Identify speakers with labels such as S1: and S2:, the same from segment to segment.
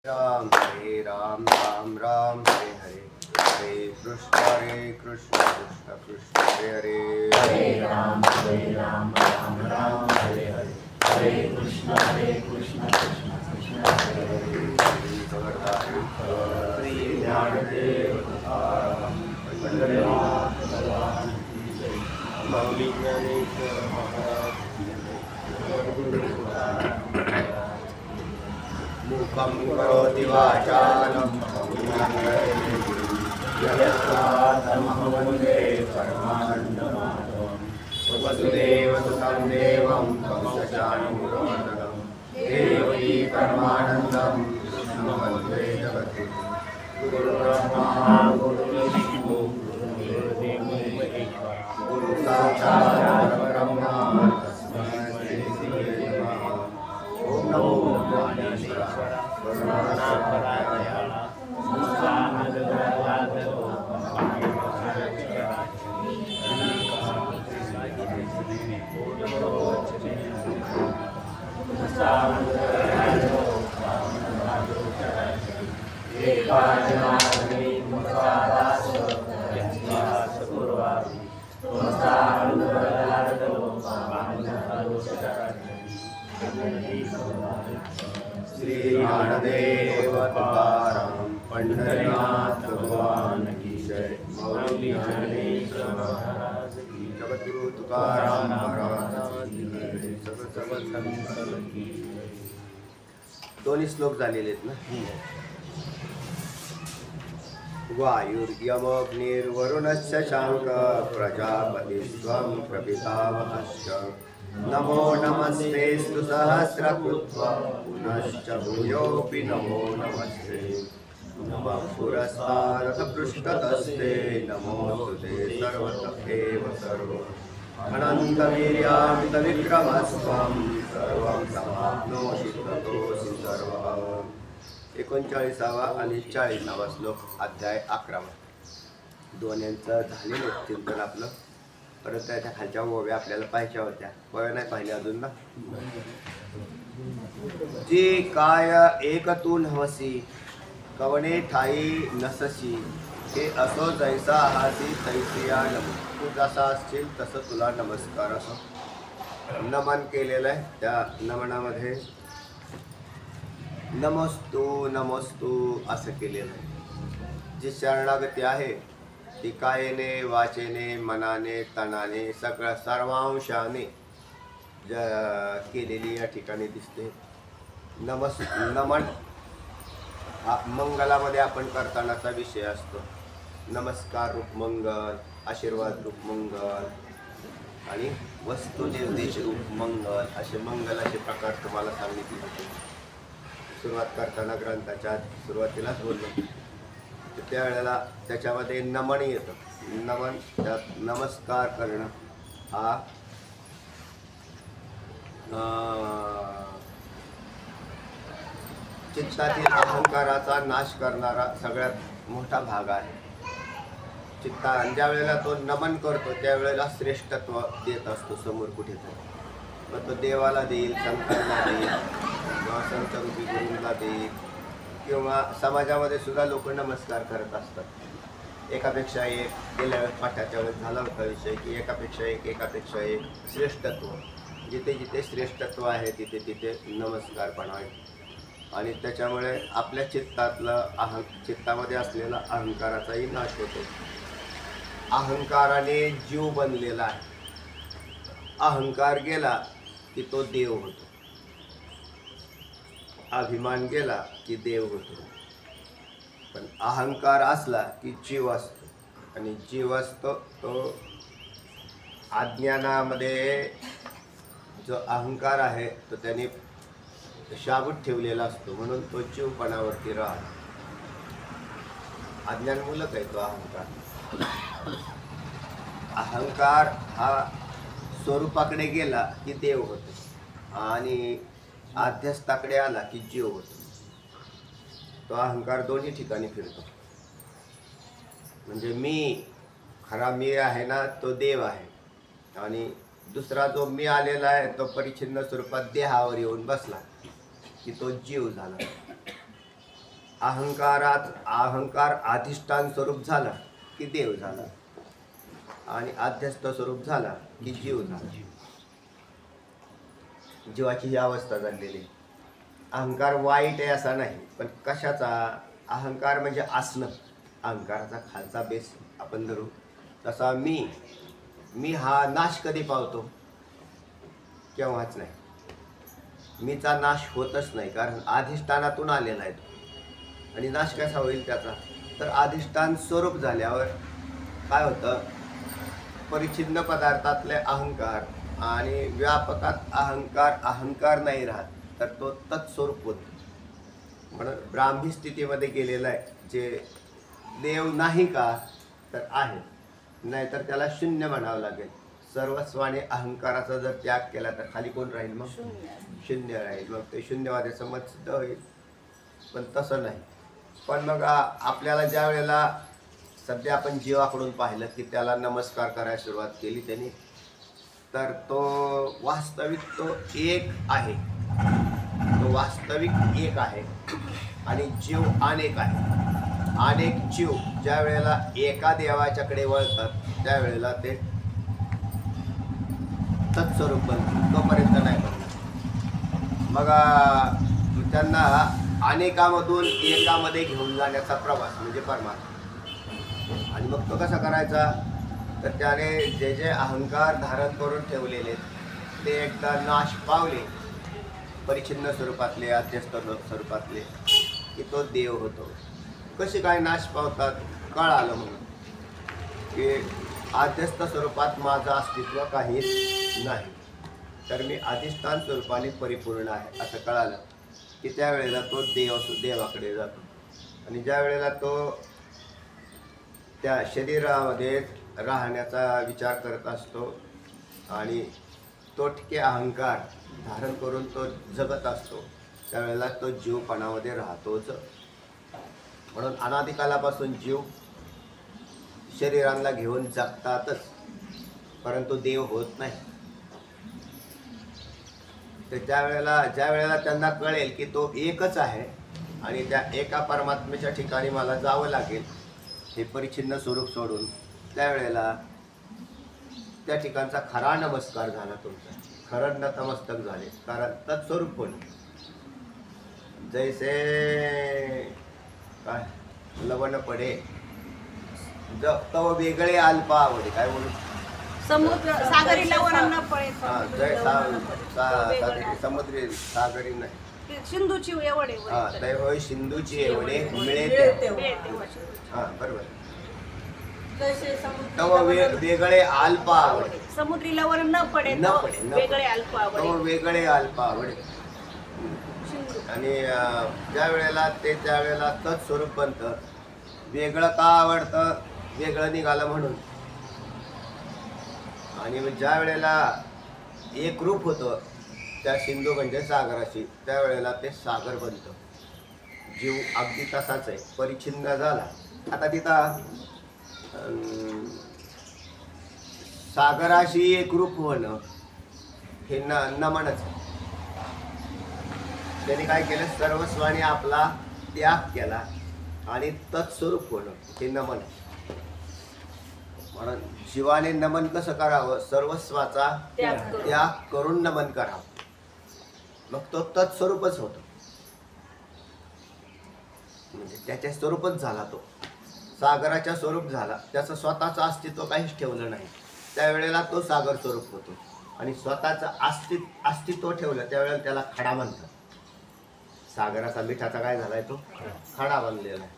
S1: राम राम राम हरे हरे हरे कृष्ण कृष्ण कृष्ण हरे हरे
S2: राम राम राम हरे हरे हरे कृष्ण कृष्ण कृष्ण हरे हरे श्री ज्ञानदेव पंडरीनाथ भगवान की जय।
S1: स्वामी ज्ञानेश्वर महाराज मुखं करोति वाचालं
S2: यत्तमहं वन्दे परमानन्दमाधवं
S1: वसुदेवसुतं देवं कंसचाणूरमर्दनं देवकी परमानन्दं कृष्णं वन्दे जगद्गुरुं गुरुब्रह्मा
S2: गुरुविष्णु गुरुदेवो महेश्वरः
S1: गुरु साक्षात् परब्रह्म तस्मै श्री गुरवे नमः। ओम नमो ज्ञानेश्वराय
S2: करुणाकराय
S1: श्री ज्ञानदेव तुकाराम पंढरीनाथ भगवान की जय। मौली ज्ञानेश्वर महाराज की जगद्गुरु तुकाराम महाराज की जय। सगळं संत की जय। दोन्ही श्लोक झालेले आहेत ना। वायुर्यमग्निर्वरुणस्य शांक प्रजापतिस्त्वं प्रपितामहश्च नमो नमस्तेस्तु सहस्रकृत्वं पुनश्च भूयोऽपि नमो नमस्ते नमः पुरस्तादथ पृष्ठतस्ते नमोऽस्तुते सर्वतः एव सर्वम् अनन्तवीर्यामितविक्रमस्त्वं सर्वं समाप्नोषि ततोऽसि सर्वः। 39वा आणि 40वा श्लोक अध्याय 11। दोन्हींचं झालेलं चिंतन आपलं, परत त्याच्या खालच्या ओव्या आपल्याला पाहायच्या होत्या. ओव्या नाही पाहिल्या अजून ना. जी काय एक तू नवसी कवणे ठाई नससी हे असो जैसा आहासी तैसिया नम. तू जसा असशील तसं तुला नमस्कार असं नमन केलेलं आहे. त्या नमनामध्ये नमस्तु नमस्तु असं केलेलं आहे. जी शरणागती आहे ती कायेने वाचेने मनाने तनाने सगळ्या सर्वांशाने केलेली या ठिकाणी दिसते. नमन हा मंगलामध्ये आपण करतानाचा विषय असतो. नमस्कार रूप मंगल, आशीर्वाद रूप मंगल आणि वस्तुनिर्देश रूप मंगल असे मंगलाचे प्रकार तुम्हाला सांगितले होते. सुरुवात करताना ग्रंथाच्या सुरुवातीलाच बोललो. त्यावेळेला त्याच्यामध्ये नमन येतं. नमन त्यात नमस्कार करणं हा चित्तातील अहंकाराचा नाश करणारा सगळ्यात मोठा भाग आहे. ज्या वेळेला तो नमन करतो त्यावेळेला श्रेष्ठत्व देत असतो समोर कुठेतरी. मग तो देवाला देईल, संतांना देईल किंवा संतरूपी गुरूंना देईल किंवा समाजामध्ये सुद्धा लोक नमस्कार करत असतात. एकापेक्षा एक गेल्या वेळेस पाठाच्या वेळेस झाला होता विषय की एकापेक्षा एक श्रेष्ठत्व. जिथे जिथे श्रेष्ठत्व आहे तिथे तिथे नमस्कार पण आहे. आणि त्याच्यामुळे आपल्या चित्तामध्ये असलेला अहंकाराचाही नाश होतो. अहंकाराने जीव बनलेला आहे. अहंकार गेला की तो देव होतो. अभिमान गेला की देव होतो. पण अहंकार असला की जीव असतो. आणि जीव असतो तो अज्ञानामध्ये जो अहंकार आहे तो त्याने शाबूत ठेवलेला असतो. म्हणून तो जीवपणावरती राहतो. अज्ञानमूलक आहे तो अहंकार. अहंकार हा स्वरूपाकडे गेला की देव होतो आणि आध्यस्थाकडे आला की जीव होतो. तो अहंकार दोन्ही ठिकाणी फिरतो. म्हणजे खरा मी आहे ना तो देव आहे आणि दुसरा जो मी आलेला आहे तो परिच्छिन्न स्वरूपात देहावर येऊन बसला की तो जीव झाला. अहंकार अधिष्ठान स्वरूप झाला की देव झाला आणि आध्यस्थ स्वरूप झाला की जीव झाला. जीवाची ही अवस्था झालेली. अहंकार वाईट आहे असा नाही, पण कशाचा अहंकार म्हणजे असणं. अहंकाराचा खालचा बेस आपण धरू तसा मी हा नाश कधी पावतो? केव्हाच नाही. मीचा नाश होतच नाही, कारण अधिष्ठानातून आलेला आहे तो. आणि नाश कसा होईल त्याचा? तर अधिष्ठान स्वरूप झाल्यावर काय होतं, परिच्छिन्न पदार्थातले अहंकार आणि व्यापकात अहंकार नाही राहत, तर तो तत्स्वरूप होतो. म्हणून ब्राह्मी स्थितीमध्ये गेलेला आहे. जे देव नाही का, तर आहे, नाहीतर त्याला शून्य म्हणावं लागेल. सर्वस्वाने अहंकाराचा जर त्याग केला तर खाली कोण राहील? मग शून्य राहील. मग ते शून्यवादाचं मत सिद्ध होईल. पण तसं नाही. पण मग आपल्याला ज्या वेळेला सध्या आपण जीवाकडून पाहिलं की त्याला नमस्कार करायला सुरुवात केली त्यांनी, तर तो वास्तविक तो एक आहे. तो वास्तविक एक आहे आणि जीव अनेक आहे. अनेक जीव ज्या वेळेला एका देवाच्याकडे वळतात त्यावेळेला ते तत्स्वरूप बनतात. तोपर्यंत नाही बनणार. मग त्यांना अनेकामधून एकामध्ये घेऊन जाण्याचा प्रवास म्हणजे परमात्मा. आणि मग तो कसा करायचा? तर त्याने जे जे अहंकार धारण करून ठेवलेले ते एकदा नाश पावले, परिच्छिन्न स्वरूपातले, अध्यस्थ स्वरूपातले, की तो देव होतो. कसे काय नाश पावतात? कळ आलं म्हणून की आध्यस्थ स्वरूपात माझं अस्तित्व काहीच नाही, तर मी अधिष्ठान स्वरूपाने परिपूर्ण आहे असं कळालं की त्यावेळेला तो देवाकडे जातो. आणि ज्या वेळेला तो त्या शरीरामध्ये राहण्याचा विचार करत असतो आणि तोटके अहंकार धारण करून तो जगत असतो, त्यावेळेला तो जीवपणामध्ये राहतोच. म्हणून अनादिकालापासून जीव शरीरांना घेऊन जगतातच, परंतु देव होत नाही. तर ज्या वेळेला त्यांना कळेल की तो एकच आहे आणि त्या एका परमात्म्याच्या ठिकाणी मला जावं लागेल हे परिच्छिन्न स्वरूप सोडून, त्यावेळेला त्या ठिकाणचा खरा नमस्कार झाला तुमचा. खरं नतमस्तक झाले, कारण तत्स्वरूप कोणी. जैसे काय लवण पडे तव वेगळे अल्पा आवडे. काय बोलू?
S3: समुद्र सागरी लवण न पळे.
S1: समुद्री सागरी नाही,
S3: सिंधूची एवढे
S1: होय सिंधूची एवढे मिळे. बरोबर. तव वेगळे अल्पा आवडे.
S3: समुद्री लवण न पडे वेगळे अल्प आवडे.
S1: तव वेगळे अल्पा आवडे. आणि त्यावेळेला तत्स्वरूप बनतं. वेगळं का आवडतं? वेगळं निघालं म्हणून. आणि ज्या वेळेला एक रूप होतं त्या सिंधू म्हणजे सागराशी, त्यावेळेला ते सागर बनतं. जीव अगदी तसाच आहे, परिच्छिन्न झाला. आता तिथं सागराशी एक रूप होणं हे नमनच. त्यांनी काय केलं? सर्वस्वाने आपला त्याग केला आणि तत्स्वरूप होणं हे नमन. म्हणून जीवाने नमन कसं करावं? सर्वस्वाचा त्याग करून नमन करावं. मग तो तत्स्वरूपच होतो, म्हणजे त्याच्या स्वरूपच झाला. तो सागराच्या स्वरूप झाला. त्याचं स्वतःचं अस्तित्व काहीच ठेवलं नाही, त्यावेळेला तो सागर स्वरूप होतो. आणि स्वतःचं अस्तित्व ठेवलं त्यावेळेला त्याला खडा म्हणतात. सागराचा मिठाचा काय झालाय? तो खडा बनलेला आहे.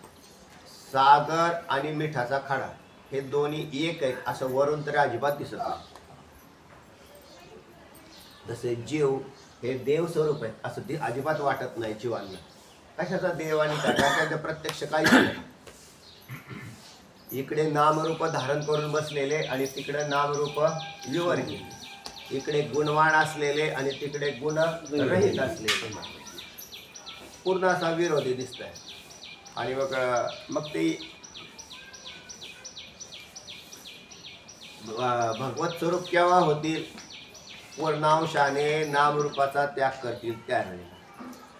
S1: सागर आणि मिठाचा खडा हे दोन्ही एक आहेत असं वरून तरी अजिबात दिसत नाही. जसे जीव हे देव स्वरूप आहे असं अजिबात वाटत नाही जीवांना. कशाचा देव आणि कशाचा प्रत्यक्ष काहीच नाही. इकडे नामरूप धारण करून बसलेले आणि तिकडे नामरूप विवर्गी. इकडे गुणवान असलेले आणि तिकडे गुण रहित असलेले. पूर्ण असा विरोधी दिसत आहे. आणि मग ते भगवत स्वरूप केव्हा होतील? पूर्णांशाने नामरूपाचा त्याग करतील त्यावेळेला.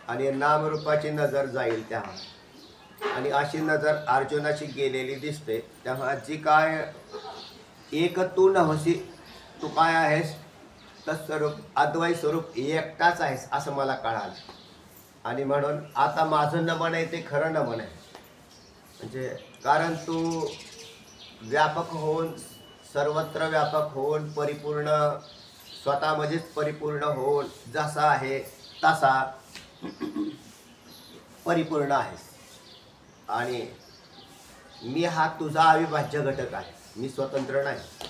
S1: आणि नामरूपाची नजर जाईल तेव्हा. आणि अशी नजर अर्जुनाची गेलेली दिसते. तेव्हा जी काय एक तू नव्हसी, तू काय आहेस तत्स्वरूप अद्वैत स्वरूप एकटाच आहेस असं मला कळालं. आणि म्हणून आता माझं नमन आहे ते खरं नमन आहे. म्हणजे कारण तू व्यापक होऊन, सर्वत्र व्यापक होऊन, परिपूर्ण स्वतःमध्येच परिपूर्ण होऊन जसा आहे तसा परिपूर्ण आहेस. आणि मी हा तुझा अविभाज्य घटक आहे, मी स्वतंत्र नाही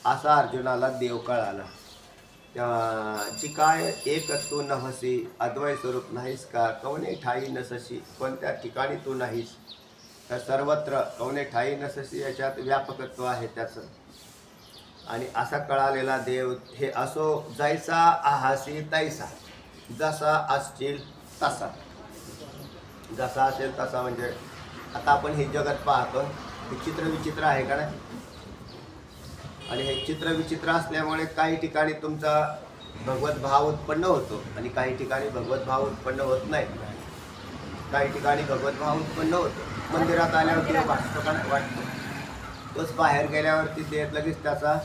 S1: असा अर्जुनाला देव कळाला. जी काय एक तू नव्हसी, अद्वैत स्वरूप नाहीस का, कवने ठाई नसशी, कोणत्या ठिकाणी तू नाहीस, तर सर्वत्र कवने ठाई नसशी याच्यात व्यापकत्व आहे त्याचं. आणि असा कळालेला देव हे असो जैसा आहासी तैसा, जसा असशील तसा. जसा असेल तसा म्हणजे आता आपण हे जगत पाहतो, हे चित्र विचित्र आहे का नाही. आणि हे चित्र विचित्र असल्यामुळे काही ठिकाणी तुमचा भगवत भाव उत्पन्न होतो आणि काही ठिकाणी भगवत भाव उत्पन्न होत नाही. काही ठिकाणी भगवत भाव उत्पन्न होतो. मंदिरात आल्यावर देव भासतो का नाही वाटतो, तोच बाहेर गेल्यावरती ते लगेच त्याचा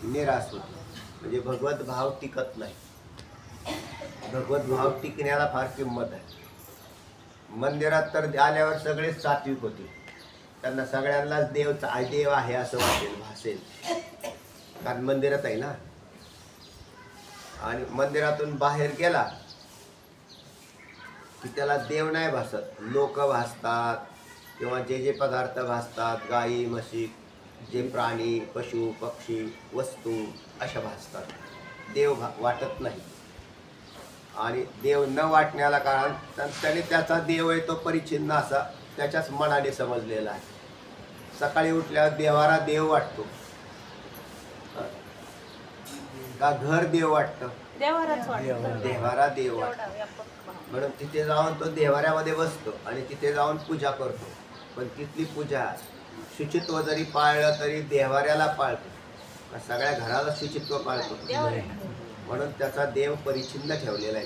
S1: निराश होतो. म्हणजे भगवत भाव टिकत नाही. भगवत भाव टिकण्याला फार किंमत आहे. मंदिरात तर आल्यावर सगळेच सात्विक होते, त्यांना सगळ्यांनाच देव आहे असं वाटेल, भासेल, कारण मंदिरात आहे ना. आणि मंदिरातून बाहेर गेला की त्याला देव नाही भासत, लोक भासतात किंवा जे जे पदार्थ भासतात, गाई म्हशी, जे प्राणी पशु पक्षी वस्तू अशा भासतात, देव वाटत नाही. आणि देव न वाटण्याला कारण त्याने त्याचा देव आहे तो परिच्छिन्न असा त्याच्याच मनाने समजलेला आहे. सकाळी उठल्यावर देवारा देव वाटतो का घर देव वाटतं,
S3: देवाराच वाटतं.
S1: देवारा देव वाटतो.
S3: एवढा व्यापक भाव.
S1: म्हणून तिथे जाऊन तो देवाऱ्यामध्ये बसतो आणि तिथे जाऊन पूजा करतो. पण तिथली पूजा शुचित्व जरी पाळलं तरी देवाऱ्याला पाळतो, सगळ्या घराला शुचित्व पाळतो. म्हणून त्याचा देव परिच्छिन्न ठेवलेला आहे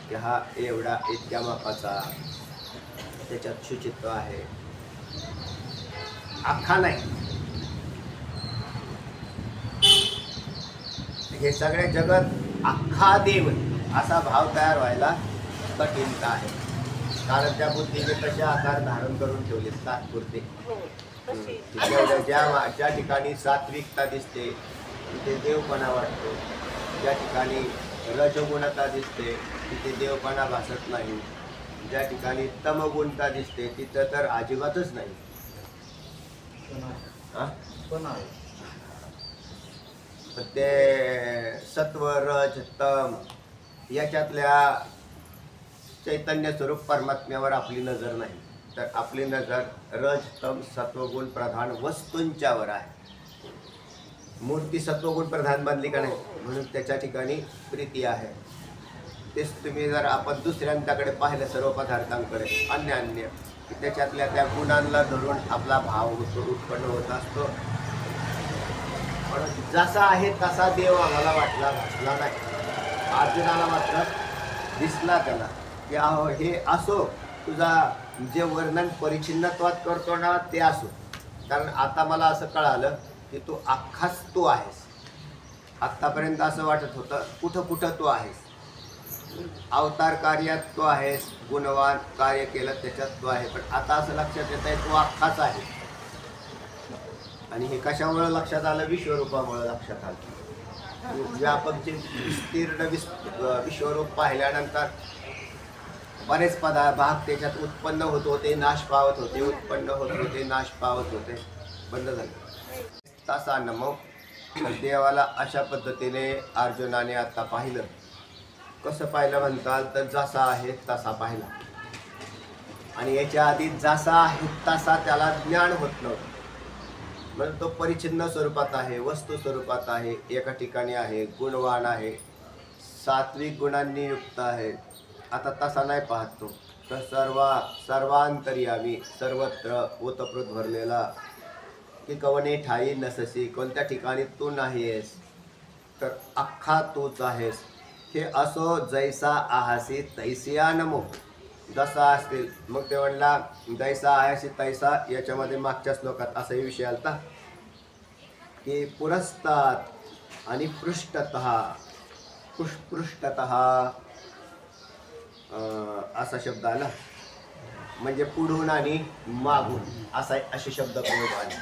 S1: की हा एवढा इतक्या मापाचा, त्याच्यात शुचित्व आहे, अख्खा नाही. हे सगळे जगत अख्खा देव असा भाव तयार व्हायला कठीणता आहे. कारण त्या बुद्धीने तसे आकार धारण करून ठेवले तात्पुरते.
S3: हो, तशी.
S1: ज्या ठिकाणी सात्विकता दिसते तिथे देवपणा वाटतो, ज्या ठिकाणी रजगुणता दिसते तिथे देवपणा भासत नाही, ज्या ठिकाणी तमगुणता दिसते तिथं तर अजिबातच नाही. ते सत्व रज तम याच्यातल्या चैतन्य स्वरूप परमात्म्यावर आपली नजर नाही, तर आपली नजर रज तम सत्वगुण प्रधान वस्तूंच्यावर आहे. मूर्ती सत्वगुण प्रधान बनली का नाही, म्हणून त्याच्या ठिकाणी प्रीती आहे. तेच तुम्ही जर आपण दुसऱ्यांच्याकडे पाहिलं सर्व पदार्थांकडे अन्य की त्याच्यातल्या त्या गुणांना धरून आपला भाव उत्पन्न होत असतो. पण जसा आहे तसा देव आम्हाला वाटला, भासला नाही. अर्जुनाला मात्र दिसला त्याला की अहो हे असो, तुझा जे वर्णन परिच्छिन्नत्वात करतो ना ते असो. कारण आता मला असं कळालं की तू अख्खाच तू आहेस. आत्तापर्यंत असं वाटत होतं कुठं कुठं तू आहेस. अवतार कार्यात तू आहेस, गुणवान कार्य केलं त्याच्यात तू आहे. पण आता असं लक्षात येत आहे तू अख्खाच आहे. आणि हे कशामुळे लक्षात आलं, विश्वरूपामुळे लक्षात आलं. व्यापकचे विस्तीर्ण विश्वरूप पाहिल्यानंतर बरेच भाग त्याच्यात उत्पन्न होत होते, नाश पावत होते, उत्पन्न होत होते, नाश पावत होते, बंद झाले. तसा नमो देवाला अशा पद्धतीने अर्जुनाने आता पाहिलं. कसं पाहिलं म्हणताल तर जसा आहे तसा पाहिला. आणि याच्या आधी जसा आहे तसा त्याला ज्ञान होत नव्हतं. म्हणून तो परिच्छिन्न स्वरूपात आहे, वस्तू स्वरूपात आहे, एका ठिकाणी आहे, गुणवान आहे, सात्विक गुणांनी युक्त आहे. आता तसा नाही पाहतो, तर सर्वांतर्यामी सर्वत्र ओतप्रोत भरलेला की कवने ठाई नससी, कोणत्या ठिकाणी तू नाही आहेस, तर अख्खा तूच आहेस. हे असो जैसा आहासी तैसिया नमो. जसा असतील. मग ते म्हणला जैसा आहे तैसा. याच्यामध्ये मागच्या श्लोकात असाही विषय आलता की पुरस्तात आणि पृष्ठतः पृष्ठतः असा शब्द आला. म्हणजे पुढून आणि मागून असे शब्द प्रयोग आले.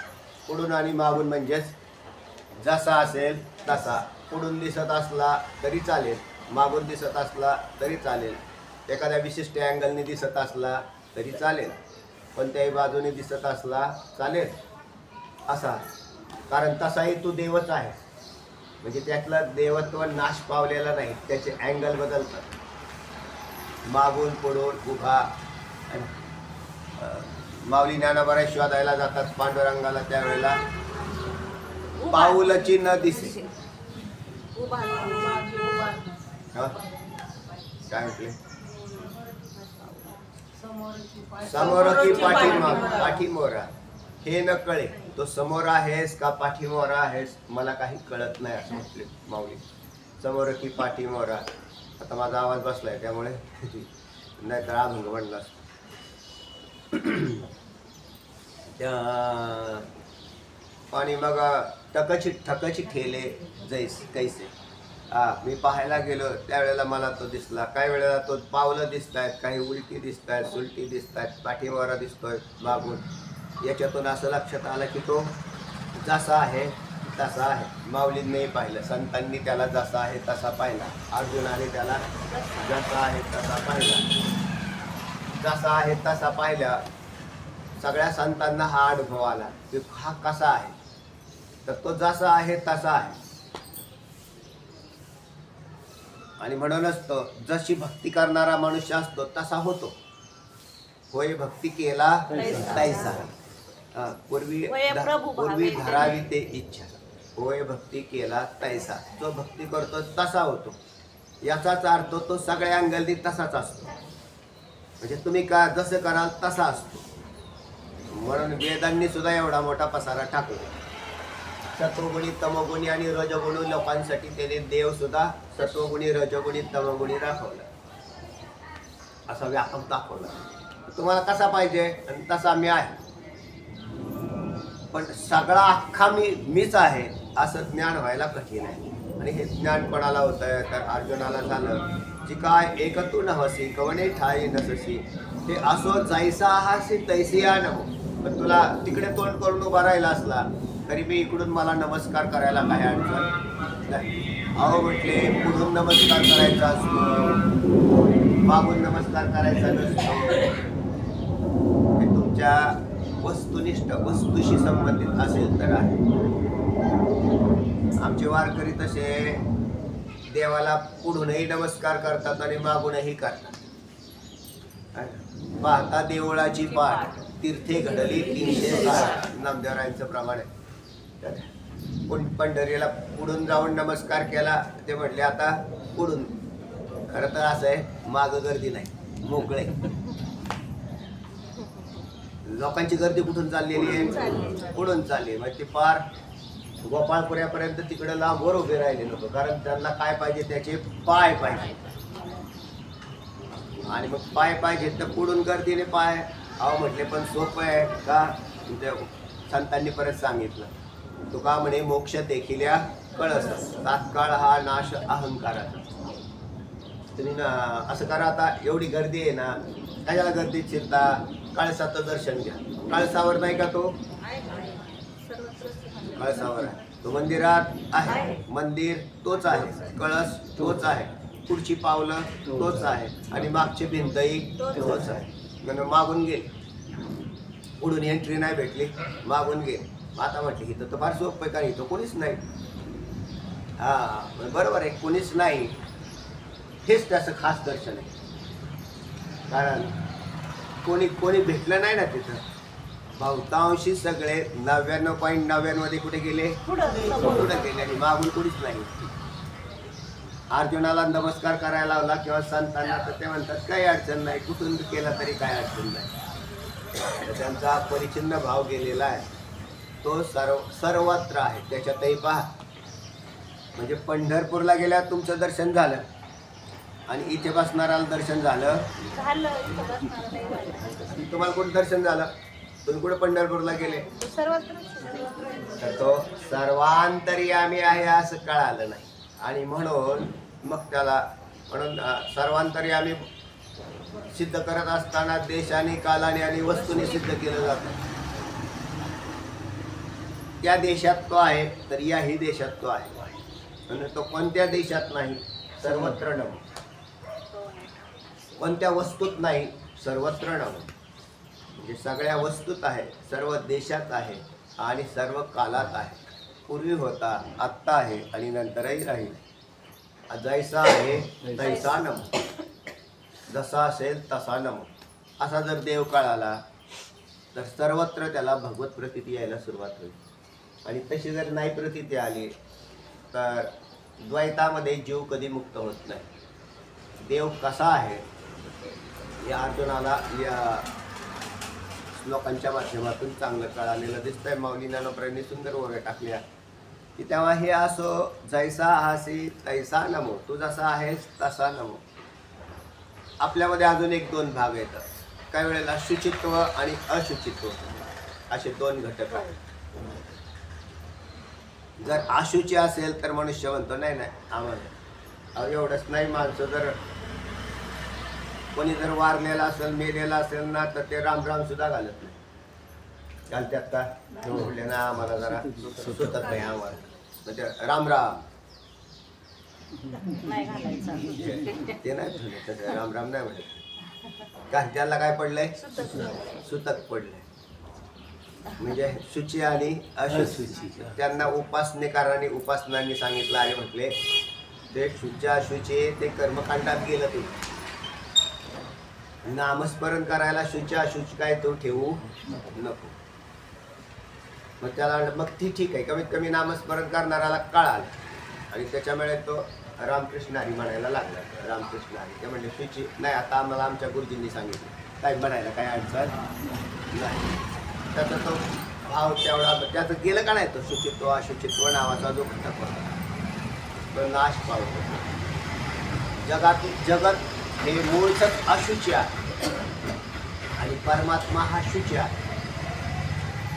S1: पुढून आणि मागून म्हणजेच जसा असेल तसा. पुढून दिसत असला तरी चालेल, मागून दिसत असला तरी चालेल, एखाद्या विशिष्ट अँगलने दिसत असला तरी चालेल, कोणत्याही बाजूने दिसत असला चालेल असा. कारण तसाही तू देवच आहे. म्हणजे त्यातला देवत्व नाश पावलेला नाही, त्याचे अँगल बदलतात. मागून पुढून उभा. माऊली ज्ञानोबा शोधायला जातात पांडुरंगाला, त्यावेळेला पाऊलची न दिसे.
S3: उभा मागे उभा
S1: हा? काय म्हटले? समोर की पाठीमोरा हे न कळे. तो समोर आहेस का पाठीमोरा आहेस मला काही कळत नाही असं म्हटले माऊली. समोर की पाठीमोरा. आता माझा आवाज बसलाय त्यामुळे नाही तर अभंग म्हणला. आणि मग ठकची ठेले जैस कैसे. मी पाहायला गेलो त्यावेळेला मला तो दिसला. काही वेळेला तो पावलं दिसत आहेत, काही उलटी दिसत आहेत, सुलटी दिसत आहेत, पाठीमारा दिसतोय मागून. याच्यातून असं लक्षात आलं की तो जसा आहे तसा आहे. माऊलींनी पाहिलं, संतांनी त्याला जसा आहे तसा पाहिला, अर्जुनाने त्याला जसा आहे तसा पाहिला. जसा आहे तसा पाहिला. सगळ्या संतांना हा अनुभव आला की हा कसा आहे, तर तो जसा आहे तसा आहे. आणि म्हणूनच तो जशी भक्ती करणारा मनुष्य असतो तसा होतो. होय भक्ती केला तैसा. पूर्वी धरावी ते इच्छा. होय भक्ती केला तैसा. जो भक्ती करतो तसा होतो. याचाच अर्थ तो सगळ्या अंगलनी तसाच असतो. म्हणजे तुम्ही का जसं कराल तसा असतो. म्हणून वेदांनी सुद्धा एवढा मोठा पसारा टाकला. सत्वगुणी तमगुणी आणि रजगुणी लोकांसाठी त्याने देव सुद्धा सत्वगुणी रजगुणी तमगुणी दाखवला. असा व्यापक दाखवला. तुम्हाला कसा पाहिजे आणि तसा मी आहे. पण सगळा अख्खा मीच आहे असं ज्ञान व्हायला कठीण आहे. आणि हे ज्ञान कोणाला होत आहे तर अर्जुनाला झालं. जी काय एक तू नवसी कवणे ठाई नससी. हे असो जैसा आहासी तैसी या नवो. पण तुला तिकडे तोंड करून उभा राहिला असला तरी मी इकडून मला नमस्कार करायला काही अडचण नाही. अहो म्हटले पुढून नमस्कार करायचा असतो, मागून नमस्कार करायचा नसतो. हे तुमच्या वस्तुनिष्ठ वस्तूशी संबंधित असेल तर आहे. आमचे वारकरी तसे देवाला पुढूनही नमस्कार करतात आणि मागूनही करतात. पाहता देवळाची पाठ तीर्थे घडली 360 नामदेवरायांचं प्रमाण आहे. पंढरीला पुढून जाऊन नमस्कार केला ते म्हटले आता पुढून. खरं तर असं आहे माग गर्दी नाही, मोकळे. लोकांची गर्दी कुठून चाललेली आहे? पुढून चालली. मग ते पार गोपाळपुऱ्यापर्यंत तिकडे लांबवर उभे राहिले लोक. कारण त्यांना काय पाहिजे? त्याचे पाय पाहिजे. आणि मग पाय पाहिजे तर पुढून गर्दीने पाय. अहो म्हटले पण सोपं आहे का? संतांनी परत सांगितलं. तुका म्हणे मोक्ष देखील कळस तात्काळ हा नाश अहंकाराचा. तुम्ही ना असं करा. आता एवढी गर्दी आहे ना, कशाला गर्दीत शिरता? कळसाचं दर्शन घ्या. कळसावर नाही का तो? कळसावर आहे तो. मंदिरात आहे, मंदिर तोच आहे, कळस तोच आहे, पुढची पावलं तोच आहे आणि मागची भिंतही तोच आहे. म्हणून मागून गेले. पुढून एंट्री नाही भेटली, मागून गेले. आता म्हटलं इथं तर फार सोपं आहे. कारण इथं कोणीच नाही. हा बरोबर आहे, कोणीच नाही. हेच त्याचं खास दर्शन आहे. कारण कोणी भेटलं नाही ना तिथं. बहुतांशी सगळे 99.99 कुठे गेले? पुढे गेले. आणि मागून कोणीच नाही. अर्जुनाला नमस्कार करायला लावला किंवा संतांना तर ते म्हणतात काही अडचण नाही, कुठून केला तरी काही अडचण नाही. त्यांचा परिचिन्न भाव गेलेला आहे. तो सर्वत्र आहे. त्याच्यातही पहा. म्हणजे पंढरपूरला गेल्यावर तुमचं दर्शन झालं आणि इथे बसणाऱ्याला दर्शन झालं.
S3: झालं इथं बसणारा नाही झालं.
S1: तुम्हाला कुठं दर्शन झालं? तुम्ही कुठे पंढरपूरला गेले?
S3: सर्वत्र
S1: तर तो सर्वांतर्यामी आहे असं कळालं नाही. आणि म्हणून मग त्याला सर्वांतर्यामी सिद्ध करत असताना देशाने, कालाने आणि वस्तूने सिद्ध केलं जातं. त्या देशात तो आहे तर याही देशात तो आहे. आणि तो कोणत्या देशात नाही, सर्वत्र नम. कोणत्या वस्तूत नाही, सर्वत्र नम. म्हणजे सगळ्या वस्तूत आहे, सर्व देशात आहे आणि सर्व कालात आहे. पूर्वी होता, आत्ता आहे आणि नंतरही राहील. जैसा आहे तैसा नम. जसा असेल तसा नम. असा जर देव कळाला तर सर्वत्र त्याला भगवत प्रतीती यायला सुरुवात होईल. आणि तशी जर नाही प्रतीती आली तर द्वैतामध्ये जीव कधी मुक्त होत नाही. देव कसा आहे या अर्जुनाला या श्लोकांच्या माध्यमातून चांगलं कळालेलं दिसतंय. माऊली ज्ञानोबरांनी सुंदर ओव्या टाकल्या की तेव्हा हे असो जैसा आसी तैसा नमो. तू जसा आहेस तसा नमो. आपल्यामध्ये अजून एक दोन भाग येतात. काही वेळेला शुचित्व आणि अशुचित्व असे दोन घटक आहेत. जर अशुची असेल तर मनुष्य म्हणतो नाही नाही आम्हाला एवढंच नाही. माणसं जर कोणी जर वारलेला असेल, मेलेला असेल ना तर ते राम सुद्धा घालत नाही. घालतात का? बोलले ना आम्हाला जरा सुचत नाही आम्हाला म्हणजे राम
S3: नाही घालायचं.
S1: ते नाही म्हणत. राम नाही म्हणत. का त्याला काय पडलंय? सुतक पडलंय. म्हणजे शुची आणि अशुची. त्यांना उपासनेकारांनी उपासनांनी सांगितलं आहे. म्हटले ते शुची अशुची ते कर्मकांडात गेलं. ते नामस्मरण करायला शुची अशुची काय तो ठेवू नको. मग त्याला मग ती ठीक आहे. कमीत कमी नामस्मरण करणाऱ्याला कळालं आणि त्याच्यामुळे तो रामकृष्ण हरी म्हणायला लागला. रामकृष्ण हरी. ते म्हणले शुची नाही. आता आम्हाला आमच्या गुरुजींनी सांगितलं काय म्हणायला काय अडचण नाही. त्याचा तो भाव तेवढा त्याचं गेलं का नाही. तो शुचित्व अशुचित्व नावाचा जो घटक होता तो नाश पावतो. जगत हे मूळच अशुची आहे आणि परमात्मा हा शुची आहे.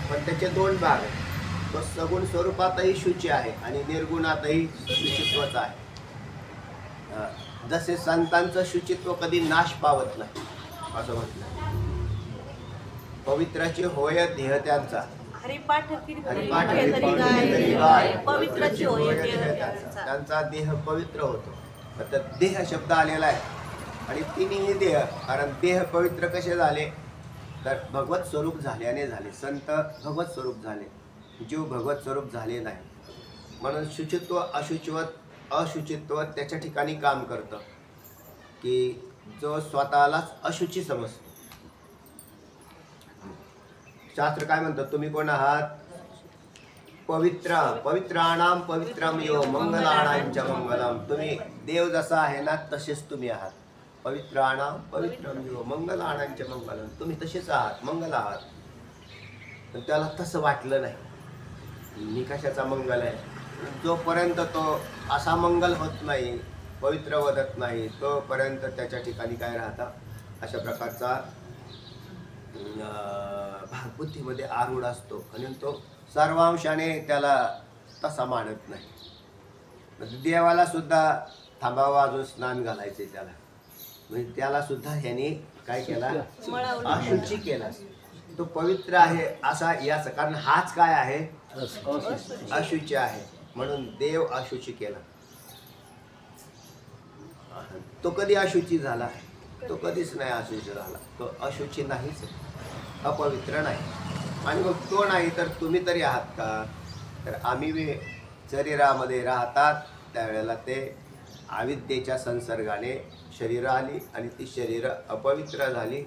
S1: पण त्याचे दोन भाग आहेत. तो सगुण स्वरूपातही शुची आहे आणि निर्गुणातही शुचित्वच आहे. जसे संतांचं शुचित्व कधी नाश पावत नाही असं म्हटलं. पवित्राची होय देह त्यांचा.
S3: हरिपाठ
S1: हरिपाठ
S3: पवित्राची होय देह
S1: त्यांचा. त्यांचा देह पवित्र होतो. आता देह शब्द आलेला आहे आणि तिन्ही देह. कारण देह पवित्र कसे झाले तर भगवत स्वरूप झाल्याने झाले. संत भगवत स्वरूप झाले, जीव भगवत स्वरूप झाले नाही. म्हणून शुचित्व अशुचित्व त्याच्या ठिकाणी काम करतं की जो स्वतःलाच अशुची समजतो. शास्त्र काय म्हणतं? तुम्ही कोण आहात? पवित्राणाम पवित्रम यो मंगलाणांच मंगलम. तुम्ही देव जसा आहे ना तसेच तुम्ही आहात. पवित्राणाम पवित्रम यो मंगलाणांच मंगलम. तुम्ही तसेच आहात, मंगल आहात. पण त्याला तसं वाटलं नाही. मी कशाचा मंगल आहे? जोपर्यंत तो असा मंगल होत नाही, पवित्र वदत नाही, तोपर्यंत त्याच्या ठिकाणी काय राहता अशा प्रकारचा भागबुद्धीमध्ये आरूढ असतो आणि तो सर्वांशाने त्याला तसा मानत नाही. देवाला सुद्धा थांबावा अजून स्नान घालायचे त्याला. म्हणजे त्याला सुद्धा ह्याने काय केला? अशुची केला. तो पवित्र आहे असा याचा कारण हाच काय आहे? अशुची आहे. म्हणून देव अशुची केला. तो कधी अशुची झाला? तो कधीच नाही अशुची झाला. तो अशुची नाहीच, अपवित्र नाही. आणि मग तो नाही तर तुम्ही तरी आहात का? तर आम्ही शरीरामध्ये राहतात त्यावेळेला ते अविद्येच्या संसर्गाने शरीर आली आणि ती शरीर अपवित्र झाली.